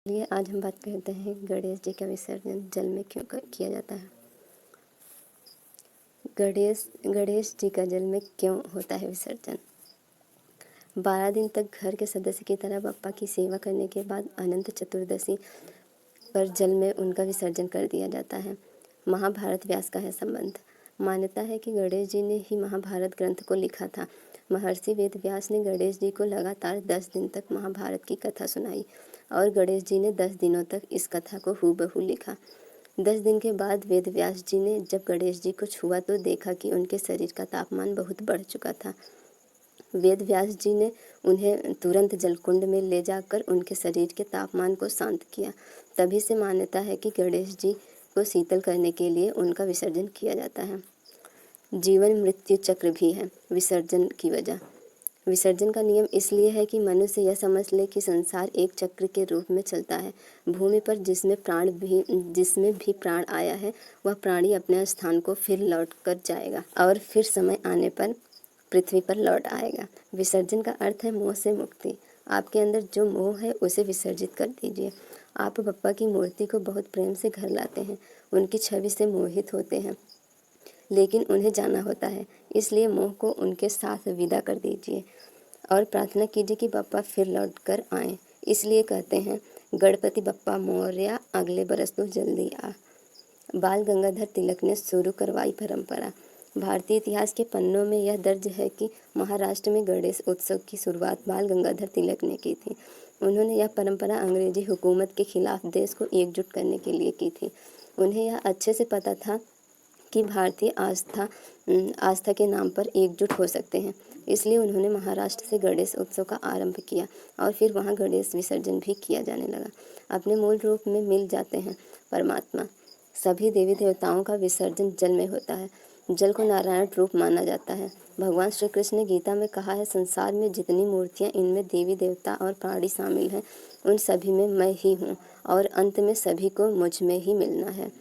चलिए आज हम बात करते हैं गणेश जी का विसर्जन जल में क्यों किया जाता है। गणेश जी का जल में क्यों होता है विसर्जन। 12 दिन तक घर के सदस्य की तरह बप्पा की सेवा करने के बाद अनंत चतुर्दशी पर जल में उनका विसर्जन कर दिया जाता है। महाभारत व्यास का है संबंध। मान्यता है कि गणेश जी ने ही महाभारत ग्रंथ को लिखा था। महर्षि वेद व्यास ने गणेश जी को लगातार 10 दिन तक महाभारत की कथा सुनाई और गणेश जी ने 10 दिनों तक इस कथा को हूबहू लिखा। 10 दिन के बाद वेद व्यास जी ने जब गणेश जी को छुआ तो देखा कि उनके शरीर का तापमान बहुत बढ़ चुका था। वेद व्यास जी ने उन्हें तुरंत जलकुंड में ले जाकर उनके शरीर के तापमान को शांत किया। तभी से मान्यता है कि गणेश जी को शीतल करने के लिए उनका विसर्जन किया जाता है। जीवन मृत्यु चक्र भी है विसर्जन की वजह। विसर्जन का नियम इसलिए है कि मनुष्य यह समझ ले कि संसार एक चक्र के रूप में चलता है। भूमि पर जिसमें भी प्राण आया है वह प्राणी अपने स्थान को फिर लौट कर जाएगा और फिर समय आने पर पृथ्वी पर लौट आएगा। विसर्जन का अर्थ है मोह से मुक्ति। आपके अंदर जो मोह है उसे विसर्जित कर दीजिए। आप बप्पा की मूर्ति को बहुत प्रेम से घर लाते हैं, उनकी छवि से मोहित होते हैं, लेकिन उन्हें जाना होता है, इसलिए मोह को उनके साथ विदा कर दीजिए और प्रार्थना कीजिए कि बप्पा फिर लौट कर आएँ। इसलिए कहते हैं गणपति बप्पा मोरया, अगले बरस तो जल्दी आ। बाल गंगाधर तिलक ने शुरू करवाई परंपरा। भारतीय इतिहास के पन्नों में यह दर्ज है कि महाराष्ट्र में गणेश उत्सव की शुरुआत बाल गंगाधर तिलक ने की थी। उन्होंने यह परंपरा अंग्रेजी हुकूमत के खिलाफ देश को एकजुट करने के लिए की थी। उन्हें यह अच्छे से पता था कि भारतीय आस्था के नाम पर एकजुट हो सकते हैं, इसलिए उन्होंने महाराष्ट्र से गणेश उत्सव का आरंभ किया और फिर वहाँ गणेश विसर्जन भी किया जाने लगा। अपने मूल रूप में मिल जाते हैं परमात्मा। सभी देवी देवताओं का विसर्जन जल में होता है। जल को नारायण रूप माना जाता है। भगवान श्री कृष्ण ने गीता में कहा है, संसार में जितनी मूर्तियाँ, इनमें देवी देवता और प्राणी शामिल हैं, उन सभी में मैं ही हूँ और अंत में सभी को मुझ में ही मिलना है।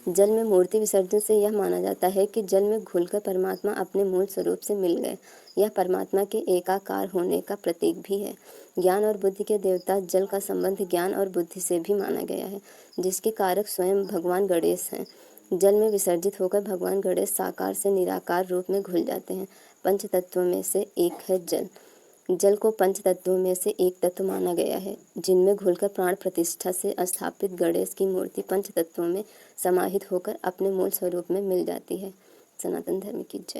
जल में मूर्ति विसर्जन से यह माना जाता है कि जल में घुलकर परमात्मा अपने मूल स्वरूप से मिल गए। यह परमात्मा के एकाकार होने का प्रतीक भी है। ज्ञान और बुद्धि के देवता जल का संबंध ज्ञान और बुद्धि से भी माना गया है, जिसके कारक स्वयं भगवान गणेश हैं। जल में विसर्जित होकर भगवान गणेश साकार से निराकार रूप में घुल जाते हैं। पंच तत्वों में से एक है जल। जल को पंच तत्वों में से एक तत्व माना गया है, जिनमें घुलकर प्राण प्रतिष्ठा से स्थापित गणेश की मूर्ति पंच तत्वों में समाहित होकर अपने मूल स्वरूप में मिल जाती है। सनातन धर्म की जय।